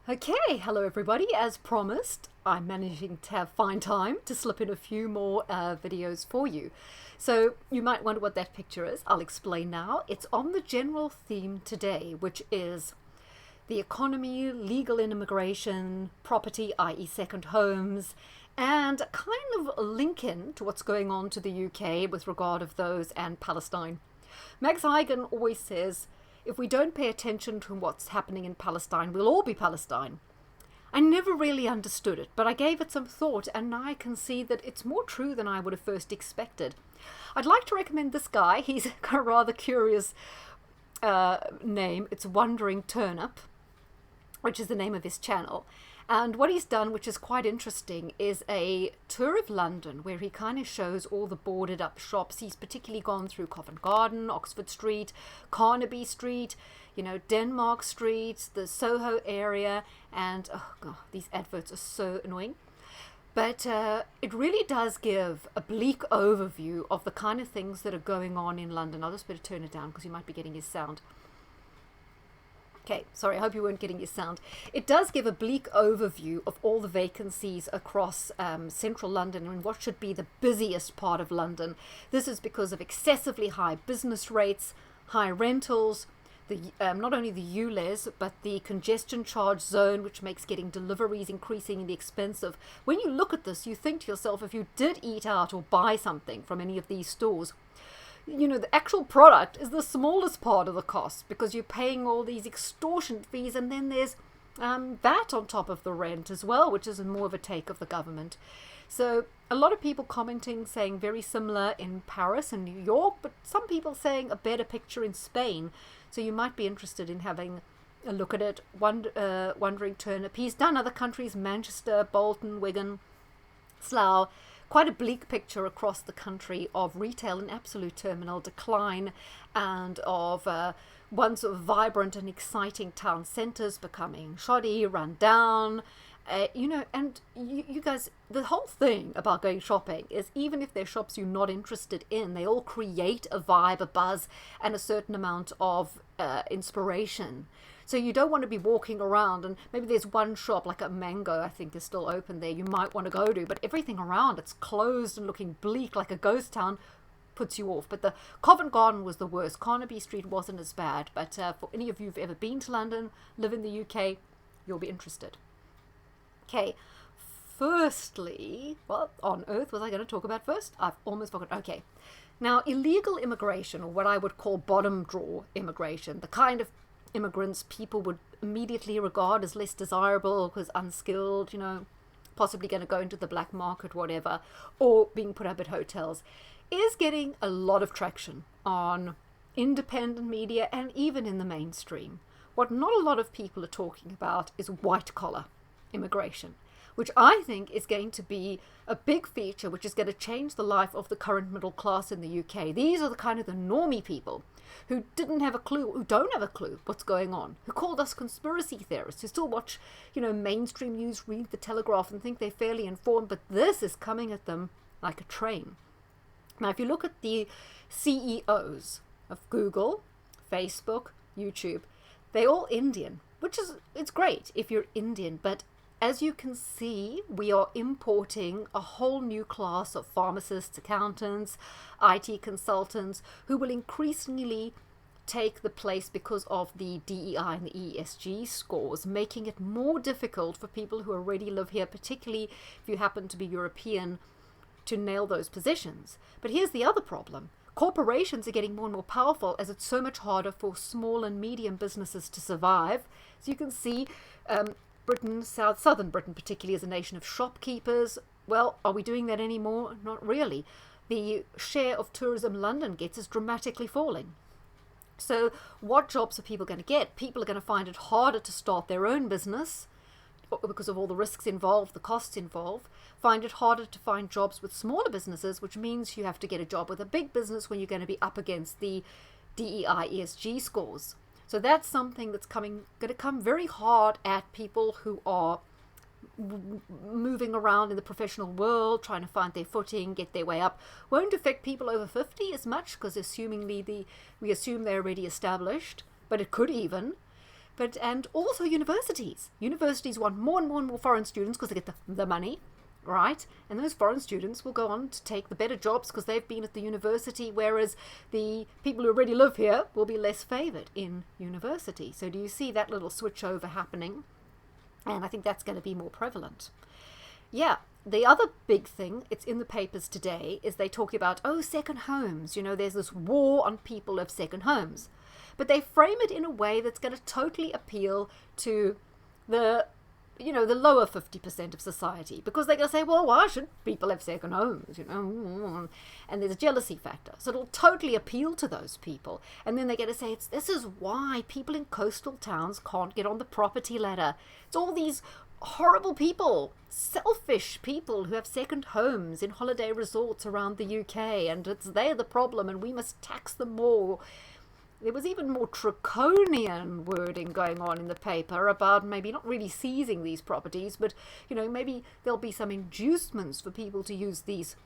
Okay, hello everybody. As promised, I'm managing to find time to slip in a few more videos for you. So you might wonder what that picture is. I'll explain now. It's on the general theme today, which is the economy, legal immigration, property, i.e. second homes, and kind of a link in to what's going on to the UK with regard of those and Palestine. Max Eigen always says, if we don't pay attention to what's happening in Palestine, we'll all be Palestine. I never really understood it, but I gave it some thought, and now I can see that it's more true than I would have first expected. I'd like to recommend this guy. He's got a rather curious name. It's Wandering Turnip, which is the name of his channel. And what he's done, which is quite interesting, is a tour of London where he kind of shows all the boarded up shops. He's particularly gone through Covent Garden, Oxford Street, Carnaby Street, Denmark Street, the Soho area, and oh god, these adverts are so annoying. But it really does give a bleak overview of the kind of things that are going on in London. I'll just better turn it down because you might be getting his sound. Okay, sorry, I hope you weren't getting your sound. It does give a bleak overview of all the vacancies across central London and what should be the busiest part of London. This is because of excessively high business rates, high rentals, not only the ULEZ, but the congestion charge zone, which makes getting deliveries increasingly expensive. When you look at this, you think to yourself, if you did eat out or buy something from any of these stores, the actual product is the smallest part of the cost because you're paying all these extortionate fees, and then there's VAT on top of the rent as well, which is more of a take of the government. So a lot of people commenting saying very similar in Paris and New York, but some people saying a better picture in Spain. So you might be interested in having a look at it. Wandering Turnip. He's done other countries: Manchester, Bolton, Wigan, Slough. Quite a bleak picture across the country of retail in absolute terminal decline, and of once vibrant and exciting town centres becoming shoddy, run down. And you guys, the whole thing about going shopping is, even if they're shops you're not interested in, they all create a vibe, a buzz, and a certain amount of inspiration. So you don't want to be walking around and maybe there's one shop, like a Mango, I think is still open there, you might want to go to, but everything around it's closed and looking bleak like a ghost town, puts you off. But the Covent Garden was the worst. Carnaby Street wasn't as bad, but for any of you who've ever been to London, live in the UK, you'll be interested. Okay, firstly, what on earth was I going to talk about first? I've almost forgotten. Okay, now illegal immigration, or what I would call bottom drawer immigration, the kind of immigrants people would immediately regard as less desirable because unskilled, possibly going to go into the black market, whatever, or being put up at hotels, is getting a lot of traction on independent media and even in the mainstream. What not a lot of people are talking about is white collar immigration, which I think is going to be a big feature, which is going to change the life of the current middle class in the UK. These are the kind of the normie people who don't have a clue what's going on, who called us conspiracy theorists, who still watch, mainstream news, read the Telegraph and think they're fairly informed, but this is coming at them like a train. Now, if you look at the CEOs of Google, Facebook, YouTube, they're all Indian, it's great if you're Indian, but as you can see, we are importing a whole new class of pharmacists, accountants, IT consultants, who will increasingly take the place because of the DEI and the ESG scores, making it more difficult for people who already live here, particularly if you happen to be European, to nail those positions. But here's the other problem. Corporations are getting more and more powerful as it's so much harder for small and medium businesses to survive. So you can see Britain, southern Britain particularly, is a nation of shopkeepers. Well, are we doing that anymore? Not really. The share of tourism London gets is dramatically falling. So what jobs are people going to get? People are going to find it harder to start their own business because of all the risks involved, the costs involved. Find it harder to find jobs with smaller businesses, which means you have to get a job with a big business when you're going to be up against the DEI ESG scores. So that's something that's going to come very hard at people who are moving around in the professional world, trying to find their footing, get their way up. Won't affect people over 50 as much because we assume they're already established, but it could even. And also universities. Universities want more and more and more foreign students because they get the money, right? And those foreign students will go on to take the better jobs because they've been at the university, whereas the people who already live here will be less favoured in university. So do you see that little switch over happening? And I think that's going to be more prevalent. Yeah. The other big thing, it's in the papers today, is they talk about, second homes. There's this war on people of second homes. But they frame it in a way that's going to totally appeal to the lower 50% of society. Because they're going to say, well, why should people have second homes, And there's a jealousy factor. So it'll totally appeal to those people. And then they're going to say, this is why people in coastal towns can't get on the property ladder. It's all these horrible people, selfish people who have second homes in holiday resorts around the UK, and they're the problem and we must tax them more. There was even more draconian wording going on in the paper about maybe not really seizing these properties, but maybe there'll be some inducements for people to use these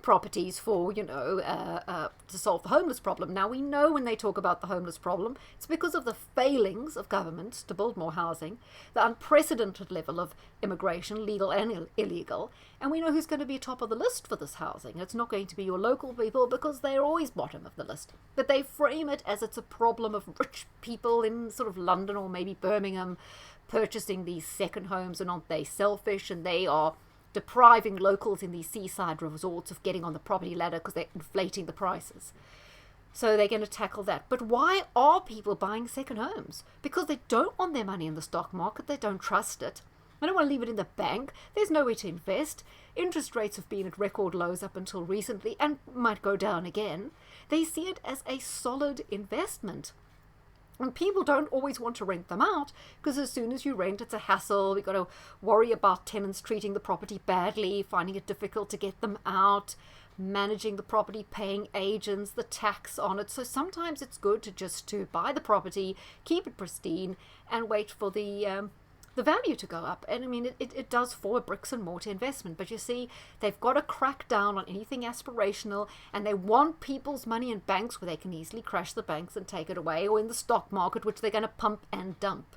properties for, to solve the homeless problem. Now, we know when they talk about the homeless problem, it's because of the failings of governments to build more housing, the unprecedented level of immigration, legal and illegal, and we know who's going to be top of the list for this housing. It's not going to be your local people because they're always bottom of the list. But they frame it as it's a problem of rich people in sort of London or maybe Birmingham purchasing these second homes, and aren't they selfish, and they are depriving locals in these seaside resorts of getting on the property ladder because they're inflating the prices. So they're going to tackle that. But why are people buying second homes? Because they don't want their money in the stock market. They don't trust it. They don't want to leave it in the bank. There's nowhere to invest. Interest rates have been at record lows up until recently and might go down again. They see it as a solid investment. And people don't always want to rent them out because as soon as you rent, it's a hassle. You've got to worry about tenants treating the property badly, finding it difficult to get them out, managing the property, paying agents, the tax on it. So sometimes it's good to buy the property, keep it pristine, and wait for the value to go up. And I mean, it does for a bricks and mortar investment. But you see, they've got to crack down on anything aspirational, and they want people's money in banks where they can easily crash the banks and take it away, or in the stock market, which they're going to pump and dump.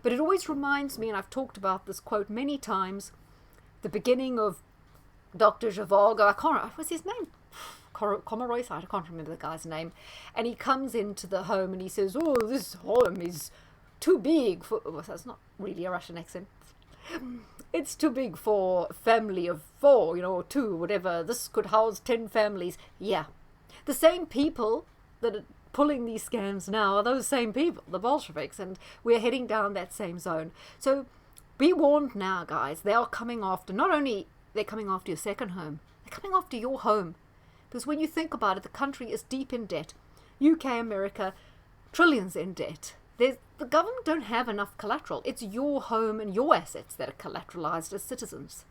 But it always reminds me, and I've talked about this quote many times, the beginning of Dr. Zhivago, what's his name? Comaroy, I can't remember the guy's name. And he comes into the home and he says, this home is too big for, well, that's not really a Russian accent. It's too big for a family of 4, or 2, whatever. This could house 10 families. Yeah. The same people that are pulling these scams now are those same people, the Bolsheviks, and we're heading down that same zone. So be warned now, guys. They are coming after, not only they're coming after your second home, they're coming after your home. Because when you think about it, the country is deep in debt. UK, America, trillions in debt. The government don't have enough collateral. It's your home and your assets that are collateralized as citizens.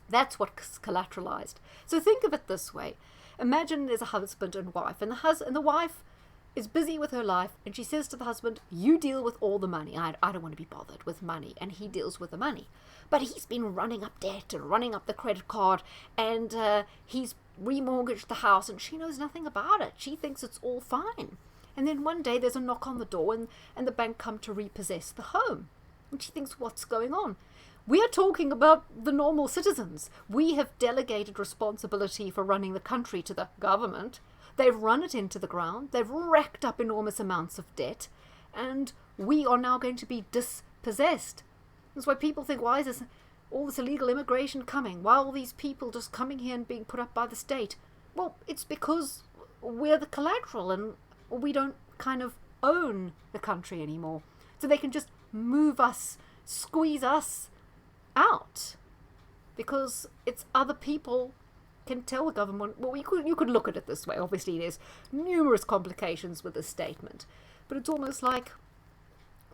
That's what's collateralized. So think of it this way. Imagine there's a husband and wife, and the wife is busy with her life, and she says to the husband, you deal with all the money. I don't want to be bothered with money. And he deals with the money. But he's been running up debt and running up the credit card, and he's remortgaged the house, and she knows nothing about it. She thinks it's all fine. And then one day there's a knock on the door, and the bank come to repossess the home. And she thinks, what's going on? We are talking about the normal citizens. We have delegated responsibility for running the country to the government. They've run it into the ground. They've racked up enormous amounts of debt. And we are now going to be dispossessed. That's why people think, why is all this illegal immigration coming? Why are all these people just coming here and being put up by the state? Well, it's because we're the collateral and we don't kind of own the country anymore. So they can just move us, squeeze us out. Because it's other people can tell the government, well, you could look at it this way. Obviously, there's numerous complications with this statement. But it's almost like,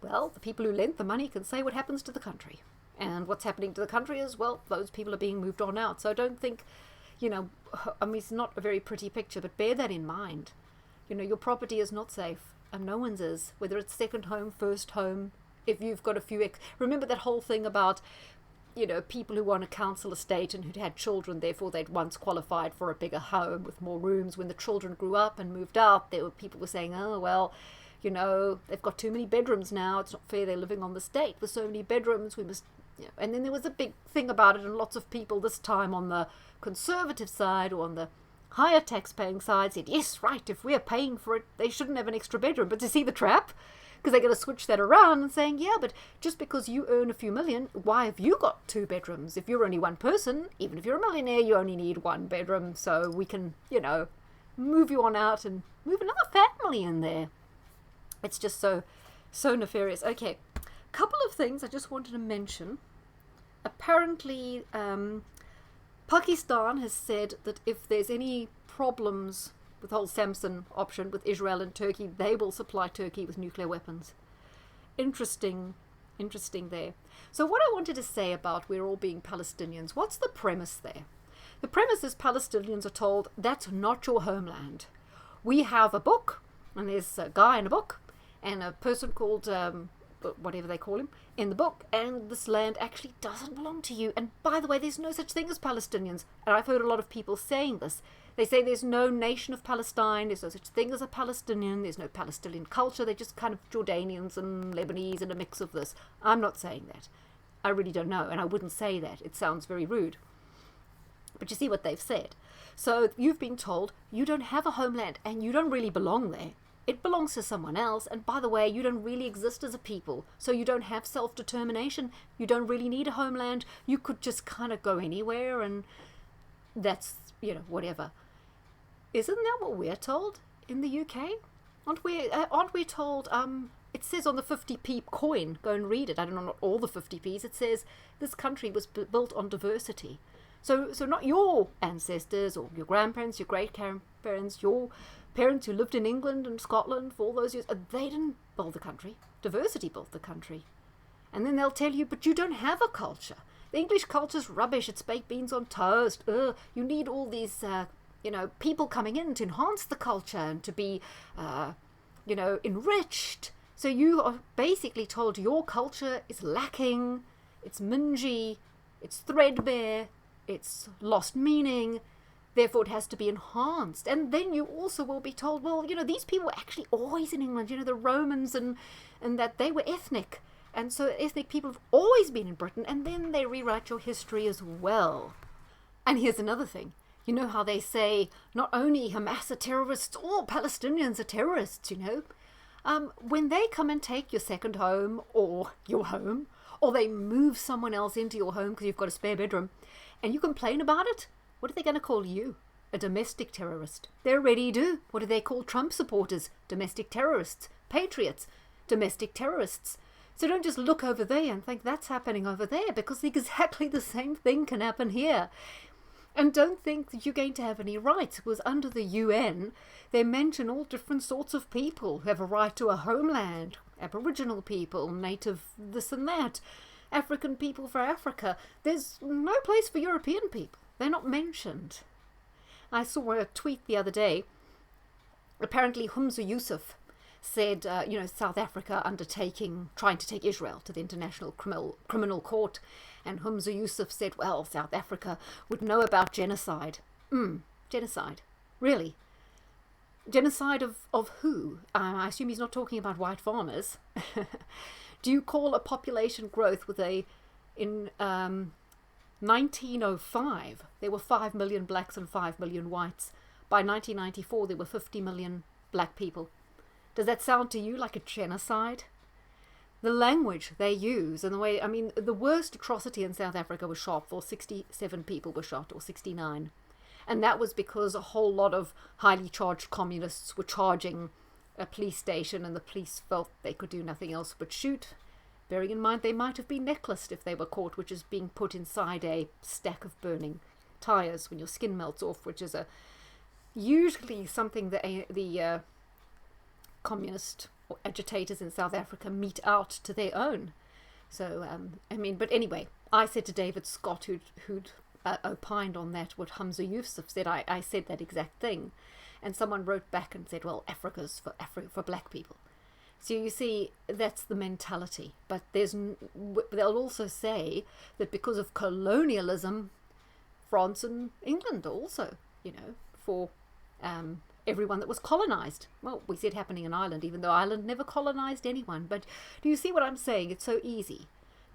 well, the people who lent the money can say what happens to the country. And what's happening to the country is, well, those people are being moved on out. So I don't think, I mean, it's not a very pretty picture, but bear that in mind. Your property is not safe, and no one's is, whether it's second home, first home, if you've got a few remember that whole thing about, people who want a council estate and who'd had children, therefore they'd once qualified for a bigger home with more rooms. When the children grew up and moved out, there were people were saying, oh, well, you know, they've got too many bedrooms now. It's not fair they're living on the state with so many bedrooms. We must, you know. And then there was a big thing about it, and lots of people this time on the conservative side or on the higher tax-paying side said, yes, right, if we're paying for it, they shouldn't have an extra bedroom. But to see the trap, because they're going to switch that around and saying, yeah, but just because you earn a few million, why have you got 2 bedrooms? If you're only one person, even if you're a millionaire, you only need 1 bedroom. So we can, you know, move you on out and move another family in there. It's just so nefarious. Okay, couple of things I just wanted to mention. Apparently, Pakistan has said that if there's any problems with the whole Samson option with Israel and Turkey, they will supply Turkey with nuclear weapons. Interesting there. So what I wanted to say about we're all being Palestinians, what's the premise there? The premise is Palestinians are told that's not your homeland. We have a book, and there's a guy in a book, and a person called whatever they call him, in the book, and this land actually doesn't belong to you. And by the way, there's no such thing as Palestinians. And I've heard a lot of people saying this. They say there's no nation of Palestine, there's no such thing as a Palestinian, there's no Palestinian culture, they're just kind of Jordanians and Lebanese and a mix of this. I'm not saying that. I really don't know, and I wouldn't say that. It sounds very rude. But you see what they've said. So you've been told you don't have a homeland, and you don't really belong there. It belongs to someone else, and by the way, you don't really exist as a people, so you don't have self-determination. You don't really need a homeland. You could just kind of go anywhere, and that's, you know, whatever. Isn't that what we're told in the UK? Aren't we told, it says on the 50p coin, go and read it, I don't know, not all the 50p's, it says this country was built on diversity. So not your ancestors or your grandparents, your great-grandparents, your parents who lived in England and Scotland for all those years, they didn't build the country. Diversity built the country. And then they'll tell you, but you don't have a culture. The English culture's rubbish. It's baked beans on toast. You need all these, people coming in to enhance the culture and to be, enriched. So you are basically told your culture is lacking, it's mingy, it's threadbare, it's lost meaning, therefore it has to be enhanced. And then you also will be told, well, these people were actually always in England, the Romans, and that they were ethnic. And so ethnic people have always been in Britain, and then they rewrite your history as well. And here's another thing. You know how they say not only Hamas are terrorists, all Palestinians are terrorists, when they come and take your second home or your home, or they move someone else into your home because you've got a spare bedroom, and you complain about it, what are they going to call you? A domestic terrorist. They already do. What do they call Trump supporters? Domestic terrorists. Patriots. Domestic terrorists. So don't just look over there and think that's happening over there, because exactly the same thing can happen here. And don't think that you're going to have any rights, because under the UN, they mention all different sorts of people who have a right to a homeland. Aboriginal people, native this and that, African people for Africa. There's no place for European people. They're not mentioned. I saw a tweet the other day. Apparently Humza Yousaf said, South Africa trying to take Israel to the International Criminal Court. And Humza Yousaf said, well, South Africa would know about genocide. Genocide? Really? Genocide of who? I assume he's not talking about white farmers. Do you call a population growth in 1905, there were 5 million blacks and 5 million whites. By 1994, there were 50 million black people. Does that sound to you like a genocide? The language they use and the way, the worst atrocity in South Africa was Sharpeville. 67 people were shot, or 69. And that was because a whole lot of highly charged communists were charging a police station, and the police felt they could do nothing else but shoot. Bearing in mind they might have been necklaced if they were caught, which is being put inside a stack of burning tires when your skin melts off, which is usually something that the communist or agitators in South Africa mete out to their own. So, but anyway, I said to David Scott, who'd opined on that, what Humza Yousaf said, I said that exact thing. And someone wrote back and said, well, Africa's for black people. So you see, that's the mentality. But they'll also say that because of colonialism, France and England also, for everyone that was colonized. Well, we see it happening in Ireland, even though Ireland never colonized anyone. But do you see what I'm saying? It's so easy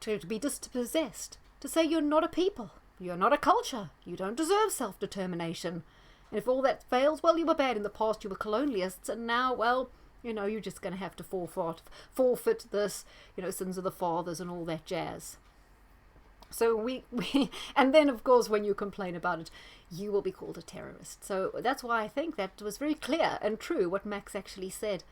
to be dispossessed, to say you're not a people, you're not a culture, you don't deserve self-determination. And if all that fails, well, you were bad in the past, you were colonialists, and now, well, you're just going to have to forfeit this, sins of the fathers and all that jazz. So we and then, of course, when you complain about it, you will be called a terrorist. So that's why I think that was very clear and true what Max actually said.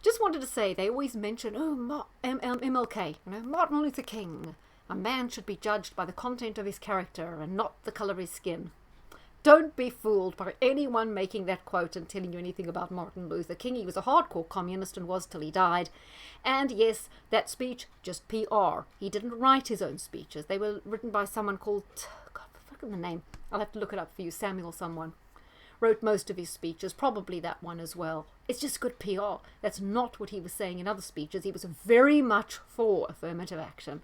Just wanted to say, they always mention, MLK, Martin Luther King. A man should be judged by the content of his character and not the color of his skin. Don't be fooled by anyone making that quote and telling you anything about Martin Luther King. He was a hardcore communist and was till he died. And yes, that speech, just PR. He didn't write his own speeches. They were written by someone called, God, I've forgotten the name. I'll have to look it up for you. Samuel someone. Wrote most of his speeches, probably that one as well. It's just good PR. That's not what he was saying in other speeches. He was very much for affirmative action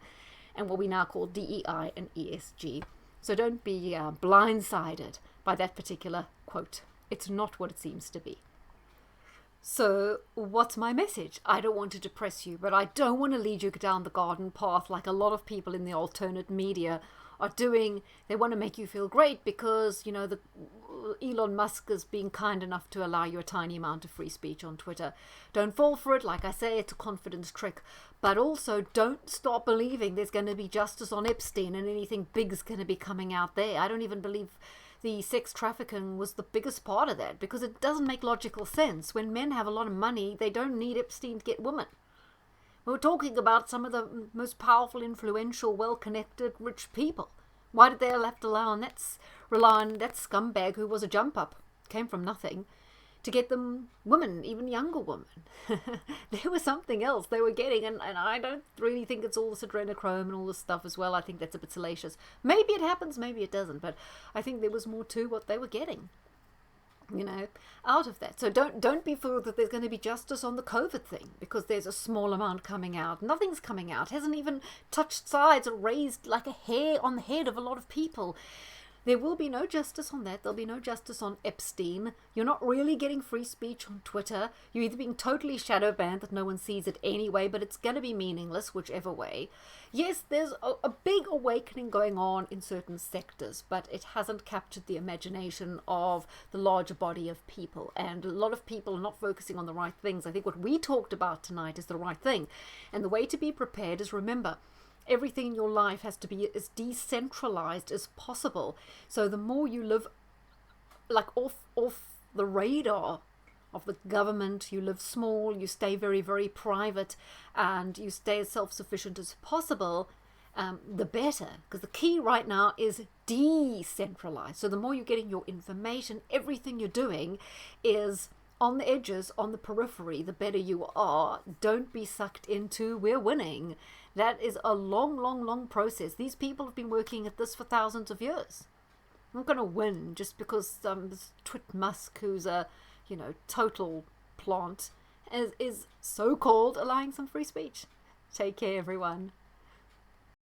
and what we now call DEI and ESG. So don't be blindsided by that particular quote. It's not what it seems to be. So what's my message? I don't want to depress you, but I don't want to lead you down the garden path like a lot of people in the alternate media are doing. They want to make you feel great because, the Elon Musk is being kind enough to allow you a tiny amount of free speech on Twitter. Don't fall for it. Like I say, it's a confidence trick. But also, don't stop believing there's going to be justice on Epstein and anything big's going to be coming out there. I don't even believe the sex trafficking was the biggest part of that, because it doesn't make logical sense. When men have a lot of money, they don't need Epstein to get women. We're talking about some of the most powerful, influential, well-connected, rich people. Why did they have to rely on that scumbag who was a jump-up, came from nothing, to get them women, even younger women? There was something else they were getting, and I don't really think it's all this adrenochrome and all this stuff as well. I think that's a bit salacious. Maybe it happens, maybe it doesn't, but I think there was more to what they were getting, out of that. So don't be fooled that there's going to be justice on the COVID thing, because there's a small amount coming out. Nothing's coming out. Hasn't even touched sides or raised like a hair on the head of a lot of people. There will be no justice on that. There'll be no justice on Epstein. You're not really getting free speech on Twitter. You're either being totally shadow banned that no one sees it anyway, but it's going to be meaningless whichever way. Yes, there's a big awakening going on in certain sectors, but it hasn't captured the imagination of the larger body of people. And a lot of people are not focusing on the right things. I think what we talked about tonight is the right thing. And the way to be prepared is, remember, everything in your life has to be as decentralized as possible. So the more you live like off the radar of the government, you live small, you stay very, very private, and you stay as self-sufficient as possible, the better. Because the key right now is decentralized. So the more you're getting your information, everything you're doing is on the edges, on the periphery, the better you are. Don't be sucked into "we're winning." That is a long, long, long process. These people have been working at this for thousands of years. I'm not going to win just because this Twit Musk, who's a, total plant, is so-called allowing some free speech. Take care, everyone.